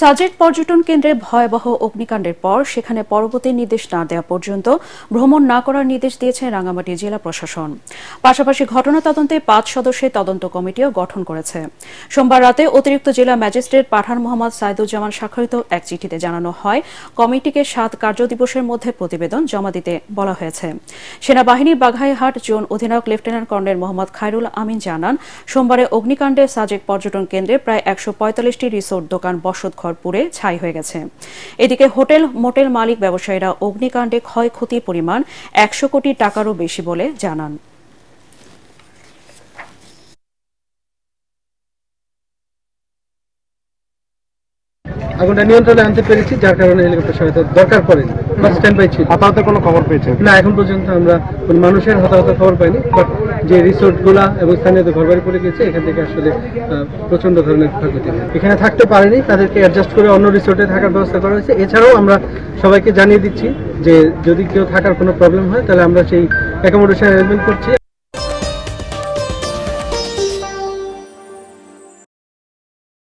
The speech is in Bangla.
সাজেক পর্যটন কেন্দ্রে ভয়াবহ অগ্নিকাণ্ডের পর সেখানে পরবর্তী নির্দেশ না দেওয়া পর্যন্ত ভ্রমণ না করার নির্দেশ দিয়েছে রাঙ্গামাটি জেলা প্রশাসন। পাশাপাশি ঘটনা তদন্তে ৫ সদস্যের তদন্ত কমিটিও গঠন করেছে। সোমবার রাতে অতিরিক্ত জেলা ম্যাজিস্ট্রেট পাঠান মোহাম্মদ সাইদুজ্জামান স্বাক্ষরিত এক চিঠিতে জানানো হয়, কমিটিকে ৭ কার্যদিবসের মধ্যে প্রতিবেদন জমা দিতে বলা হয়েছে। সেনাবাহিনীর বাঘাইহাট জোন অধিনায়ক লেফটেন্যান্ট কর্নেল মোহাম্মদ খায়রুল আমিন জানান, সোমবারে অগ্নিকাণ্ডে সাজেক পর্যটন কেন্দ্রে প্রায় ১৪৫টি রিসোর্ট, দোকান, বসতঘর পুড়ে ছাই হয়ে গেছে। এদিকে হোটেল মোটেল মালিক ব্যবসায়ীরা অগ্নিকাণ্ডে ক্ষয়ক্ষতির পরিমাণ ১০০ কোটি টাকারও বেশি বলে জানান। আগুনটা নিয়ন্ত্রণে আনতে পেরেছি, যার কারণে হেলিকপ্টার সহায়তা দরকার পড়েনি বা স্ট্যান্ড বাই ছিল। হতাহতের কোনো খবর পেয়েছেন না, এখন পর্যন্ত আমরা কোনো মানুষের হতাহতের খবর পাইনি। বাট যে রিসোর্টগুলা এবং স্থানীয় ঘরবাড়ি পড়ে গেছে, এখান থেকে আসলে প্রচন্ড ধরনের ক্ষয়ক্ষতি হয়। এখানে থাকতে পারেনি, তাদেরকে অ্যাডজাস্ট করে অন্য রিসোর্টে থাকার ব্যবস্থা করা হয়েছে। এছাড়াও আমরা সবাইকে জানিয়ে দিচ্ছি যে যদি কেউ থাকার কোনো প্রবলেম হয় তাহলে আমরা সেই অ্যাকোমোডেশন অ্যারেঞ্জমেন্ট করছি।